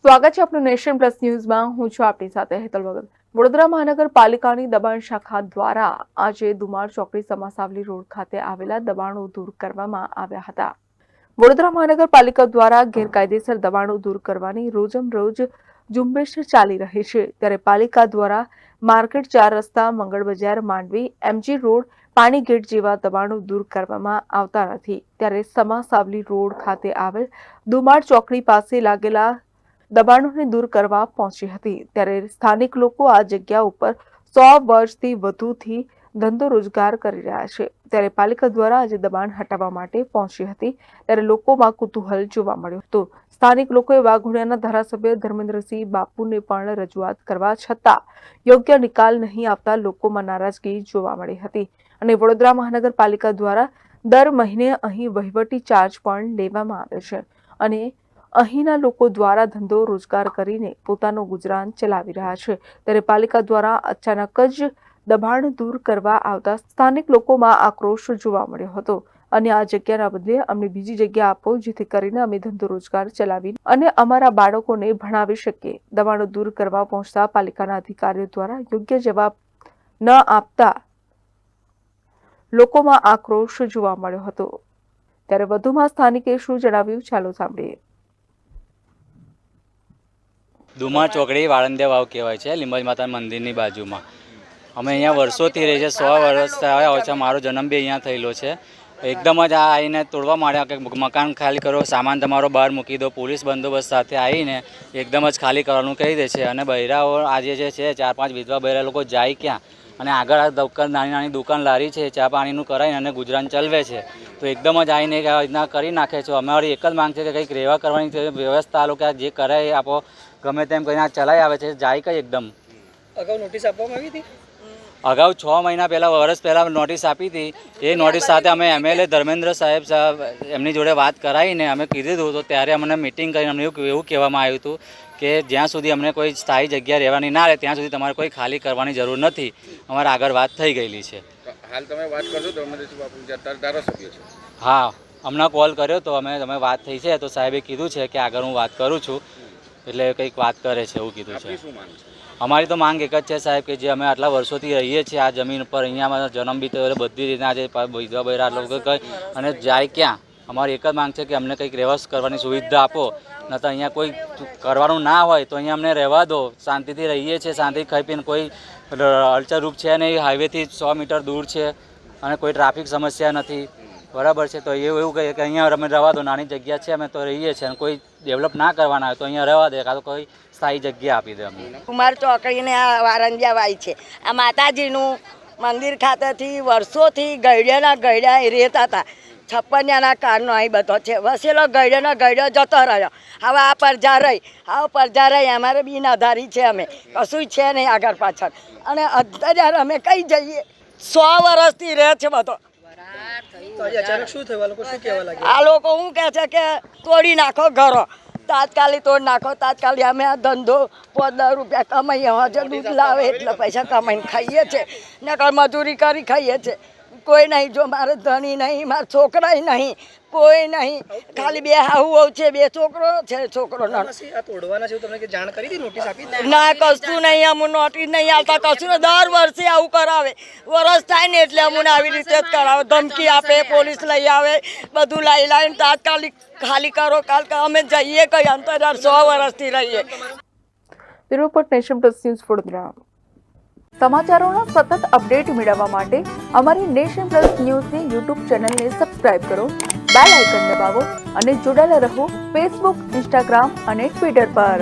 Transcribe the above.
સ્વાગત છે આપનું નેશન પ્લસ ન્યૂઝમાં। હું છું આપની સાથે હેતલ વગર। વડોદરા મહાનગરપાલિકાની દબાણ શાખા દ્વારા આજે દુમાળ ચોકડી સમાસાવલી રોડ ખાતે આવેલા દબાણો દૂર કરવામાં આવ્યા હતા। વડોદરા મહાનગરપાલિકા દ્વારા ગેરકાયદેસર દબાણો દૂર કરવાની રોજમરોજ ઝુંબેશ ચાલી રહી છે, ત્યારે પાલિકા દ્વારા માર્કેટ, 4 રસ્તા, મંગળ બજાર, માંડવી, એમજી રોડ, પાણી ગેટ જેવા દબાણો દૂર કરવામાં આવતા નથી, ત્યારે સમાસાવલી રોડ ખાતે આવેલ દુમાળ ચોકડી પાસે લાગેલા દબાણોને દૂર કરવા પહોંચી હતી, ત્યારે સ્થાનિક લોકો આ જગ્યા ઉપર 100 વર્ષથી વધુથી ધંધો રોજગાર કરી રહ્યા છે, ત્યારે પાલિકા દ્વારા આજે દબાણ હટાવવા માટે પહોંચી હતી, ત્યારે લોકોમાં કુતૂહલ જોવા મળ્યું હતું। સ્થાનિક લોકોએ વાઘોડિયાના ધારાસભ્ય ધર્મેન્દ્રસિંહ બાપુને પણ રજૂઆત કરવા છતાં યોગ્ય નિકાલ નહીં આવતા લોકોમાં નારાજગી જોવા મળી હતી અને વડોદરા મહાનગરપાલિકા દ્વારા દર મહિને અહીં વહીવટી ચાર્જ પણ લેવામાં આવે છે અને અહીંના લોકો દ્વારા ધંધો રોજગાર કરીને પોતાનું ગુજરાન ચલાવી રહ્યા છે, ત્યારે પાલિકા દ્વારા અચાનક જ દબાણ દૂર કરવા આવતા સ્થાનિક લોકોમાં આક્રોશ જોવા મળ્યો હતો અને આ જગ્યાના બદલે અમને બીજી જગ્યા આપો, જેથી કરીને અમે ધંધો રોજગાર ચલાવી અને અમારા બાળકોને ભણાવી શકીએ। દબાણો દૂર કરવા પહોંચતા પાલિકાના અધિકારીઓ દ્વારા યોગ્ય જવાબ ન આપતા લોકોમાં આક્રોશ જોવા મળ્યો હતો, ત્યારે વધુમાં સ્થાનિકે શું જણાવ્યું ચાલો સાંભળીએ। દુમાળ ચોકડી વાળંદિયા વાવ કહેવાય છે, લીંબાજ માતા મંદિરની બાજુમાં। અમે અહીંયા વર્ષોથી રહી છે, 100 વર્ષ થયા હોય છે। મારો જન્મ બી અહીંયા થયેલો છે। એકદમ જ આ આવીને તોડવા માંડ્યા કે મકાન ખાલી કરો, સામાન તમારો બહાર મૂકી દો। પોલીસ બંદોબસ્ત સાથે આવીને એકદમ જ ખાલી કરવાનું કહી દે છે અને બૈરાઓ આજે જે છે 4-5 વિધવા બૈરા લોકો જાય ક્યાં અને આગળ આ દુકાન, નાની દુકાન લારી છે, ચા પાણીનું કરાવીને અને ગુજરાન ચલાવે છે, તો એકદમ જ આવીને આ રીતના કરી નાખે છે। અમારી એક જ માંગ છે કે કંઈક રહેવા કરવાની વ્યવસ્થા આ લોકો જે કરે એ આપો, ગમે તેમ કરીને આ ચલાવી આવે છે, જાય કઈ એકદમ। અગાઉ નોટિસ આપવામાં આવી હતી? અગાઉ 6 મહિના પહેલાં, વર્ષ પહેલાં નોટિસ આપી હતી। એ નોટિસ સાથે અમે MLA ધર્મેન્દ્ર સાહેબ એમની જોડે વાત કરાવીને અમે કીધું હતું, તો ત્યારે અમને મિટિંગ કરીને અમને એવું કહેવામાં આવ્યું હતું કે જ્યાં સુધી અમને કોઈ સ્થાયી જગ્યા રહેવાની ના રહે ત્યાં સુધી તમારે કોઈ ખાલી કરવાની જરૂર નથી। અમારે આગળ વાત થઈ ગયેલી છે। હાલ તમે વાત કરશો તો ધારાસભ્ય છે? હા, હમણાં કોલ કર્યો તો તમે વાત થઈ છે તો સાહેબે કીધું છે કે આગળ હું વાત કરું છું, એટલે કંઈક વાત કરે છે એવું કીધું છે। અમારી તો માંગ એક જ છે સાહેબ કે જે અમે આટલા વર્ષોથી રહીએ છીએ આ જમીન પર, અહીંયા જન્મ બી થયો, બધી રીતના આજે વિધવા બૈરા લોકો કહે અને જાય ક્યાં। અમારી એક જ માંગ છે કે અમને કંઈક રહેવા કરવાની સુવિધા આપો, ન તો અહીંયા કોઈ કરવાનું ના હોય તો અહીંયા અમને રહેવા દો, શાંતિથી રહીએ છીએ, શાંતિથી ખાઈ પીને, કોઈ અડચણરૂપ છે નહીં, હાઈવેથી 100 મીટર દૂર છે અને કોઈ ટ્રાફિક સમસ્યા નથી, બરાબર છે। તો એવું કહીએ કે અહીંયા અમે રહેવા દો, નાની જગ્યા છે, અમે તો રહીએ છીએ અને કોઈ ડેવલપ ના કરવાના હોય તો અહીંયા રહેવા દે, કાં તો કોઈ સ્થાયી જગ્યા આપી દે અમને। કુમાર ચોકડીને આ વારંદિયા વાય છે, આ માતાજીનું મંદિર ખાતેથી વર્ષોથી ગયડા રહેતા હતા। 56ના કાળનો અહીં બધો છે, વસેલો ગયડો જતો રહ્યો। હવે આ પરજા રહી, અમારે બિન આધારી છે, અમે કશું છે નહીં આગળ પાછળ, અને અત્યારે અમે કઈ જઈએ? 100 વર્ષથી રહે છે બધો। અચાનક શું થયું? લોકો શું કહેવા લાગ્યા? આ લોકો શું કહે છે કે તોડી નાખો ઘરો, તાત્કાલિક તોડ નાખો, તાત્કાલિક। અમે આ ધંધો 10 રૂપિયા કમાઈએ, હજુ દૂધ લાવે એટલે પૈસા કમાઈને ખાઈએ છીએ, નકર મજૂરી કરી ખાઈએ છીએ। કોઈ નહીં, જો મારે ધણી નહીં, મારા છોકરા નહીં, કોઈ નહીં, ખાલી 2 હાહુઓ છે, 2 છોકરો છે, છોકરો આ તોડવાના છે તમને કે જાણ કરી હતી, નોટિસ આપી હતી? ના, કશું નહીં, અમને નોટિસ નહીં આવતા, કશું નહીં। દર વર્ષે આવું કરાવે, વરસ થાય ને એટલે અમને આવી રીતે જ કરાવે, ધમકી આપે, પોલીસ લઈ આવે, બધું લાવીને તાત્કાલિક ખાલી કરો, કાલ અમે જઈએ કઈ અંતર 100 વર્ષથી રહીએ। Report nation plus news Vadodara. સમાચારોના સતત અપડેટ મેળવવા માટે અમારી નેશન પ્લસ ન્યૂઝની YouTube ચેનલને સબસ્ક્રાઇબ કરો, બેલ આઇકન દબાવો અને જોડાયેલા રહો ફેસબુક, ઇન્સ્ટાગ્રામ અને ટ્વિટર પર।